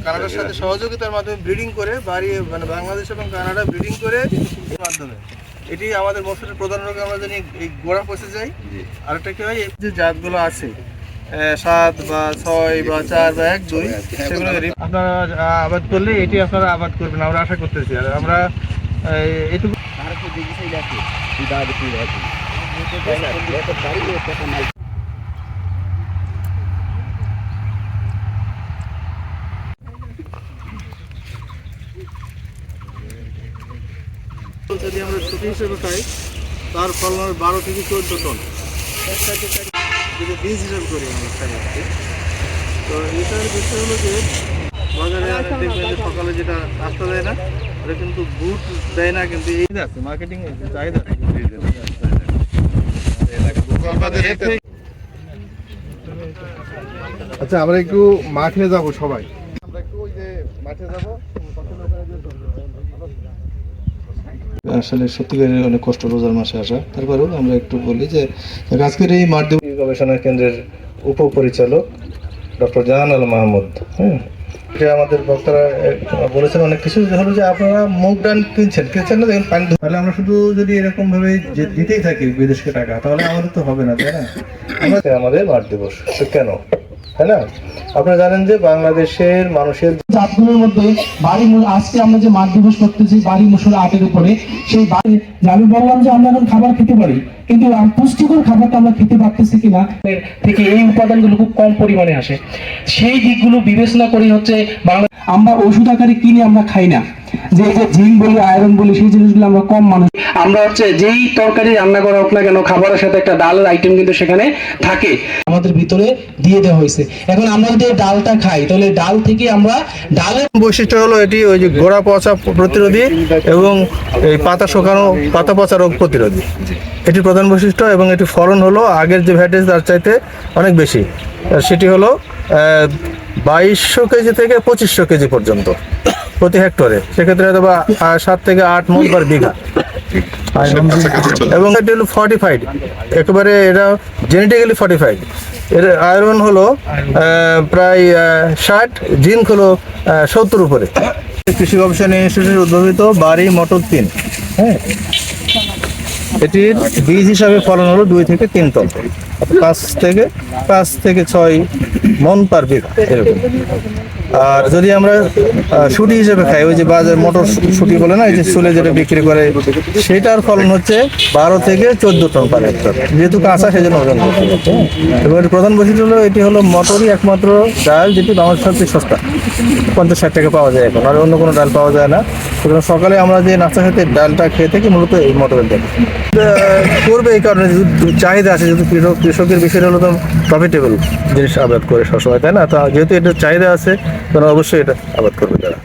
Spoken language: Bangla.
কানাডার সাথে সহযোগিতার মাধ্যমে ব্রিডিং করে বাড়িয়ে মানে বাংলাদেশ এবং কানাডা ব্রিডিং করে এর মাধ্যমে এটি আমাদের মসুরের প্রধান রোগ আমরা জানি এই গোড়া পচে যায়। আরেকটা কি হয়, এই যে জাতগুলো আছে 7 বা 6 বা 4 বা 1 2 সেগুলো আপনারা আবাদ করলে এটি আপনারা আবাদ করবেন আমরা আশা করতেছি। আর আমরা এটুকু যদি আমরা ছুটি হিসেবে খাই তার ফলন 12 থেকে 14 টন যদি বীজ হিসাবে করি আমরা খাই। তো এটার বিষয় হলো যে বাজারে দেখবেন যে সকালে যেটা নাস্তা দেয় না ওটা কিন্তু বুট দেয় না, কিন্তু এই আছে মার্কেটিং চাহিদা। আচ্ছা, আমরা একটু মাঠে যাব সবাই, আমরা একটু ওই যে মাঠে যাব। আসলে সত্যিকারের অনেক কষ্ট রোজার মাসে আসা, তারপরেও আমরা একটু বলি যে আজকের এই মাঠ গবেষণা কেন্দ্রের উপপরিচালক ডক্টর জাহানাল মাহমুদ, আমাদের বক্তারা বলেছেন অনেক কিছু, হলো যে আপনারা মুগ ডাল কিনছেন না, দেখুন পানি, তাহলে আমরা শুধু যদি এরকম ভাবে দিতেই থাকি বিদেশকে টাকা তাহলে আমাদের তো হবে না, তাই না? আমাদের মাঠ দিবস কেন, তাই না? আপনারা জানেন যে বাংলাদেশের মানুষের জাতগুলোর মধ্যে বাড়ি আজকে আমরা যে মাঠ দিবস করতেছি বাড়ি মসুর আটের উপরে, সেই বাড়ি আমি বললাম যে আমরা এখন খাবার খেতে পারি, কিন্তু পুষ্টিকর খাবারটা আমরা খেতে পারতেছি কিনা থেকে এই উপাদানগুলো খুব কম পরিমাণে আসে। সেই দিকগুলো বিবেচনা করে হচ্ছে বাংলা আমরা ওষুধ আকারে কিনে আমরা খাই না, যে জিঙ্ক বলি আয়রন বলি সেই জিনিসগুলো আমরা কম মানুষ আমরা হচ্ছে যেই তরকারি রান্না করা হোক না কেন খাবারের সাথে একটা ডালের আইটেম কিন্তু সেখানে থাকে আমাদের ভিতরে দিয়ে দেওয়া হয়েছে। এখন আমরা যদি ডালটা খাই তাহলে ডাল থেকে আমরা ডালের বৈশিষ্ট্য হলো এটি ওই যে গোড়া পচা প্রতিরোধী এবং এই পাতা শুকানো পাতা পচা রোগ প্রতিরোধী, এটি প্রধান বৈশিষ্ট্য। এবং এটি ফলন হলো আগের যে ভ্যাটেজ তার চাইতে অনেক বেশি, সেটি হলো 2200 কেজি থেকে 2500 কেজি পর্যন্ত প্রতি হেক্টরে, সেক্ষেত্রে হয়তো বা 7 থেকে 8 মণ পার বিঘা। এবং এটি হলো ফর্টিফাইড, একেবারে এটা জেনেটিক্যালি ফর্টিফাইড। এর আয়রন হলো প্রায় 60, জিঙ্ক হলো 70 উপরে। কৃষি গবেষণা ইনস্টিটিউটের উদ্ভাবিত বাড়ি মটর 3, এটির বীজ হিসাবে ফলন হলো 2 থেকে 3 টন, 5 থেকে 6 মণ পার বিঘা এরকম। আর যদি আমরা শুটি হিসেবে খাই, ওই যে বাজার মটর শুটি বলে না, এই যে চুলে যেটা বিক্রি করে, সেটার ফলন হচ্ছে 12 থেকে 14 টন পার হেক্টর, যেহেতু কাঁচা সেজন্য ওজন। এবং এর প্রধান বৈশিষ্ট্য হলো এটি হলো মটরই একমাত্র ডাল যেটি বাংলাদেশের সবচেয়ে সস্তা, 50-60 টাকা পাওয়া যায় এখন, আর অন্য কোনো ডাল পাওয়া যায় না। সুতরাং সকালে আমরা যে নাস্তা খেতে ডালটা খেয়ে থাকি মূলত এই মটরের ডাল করবে, এই কারণে চাহিদা আছে, যেহেতু কৃষকের বিষয়টা হলো তো প্রফিটেবল জিনিস আবাদ করে সবসময়, তাই না? তো যেহেতু এটা চাহিদা আছে তারা অবশ্যই এটা আবাদ করবে তারা।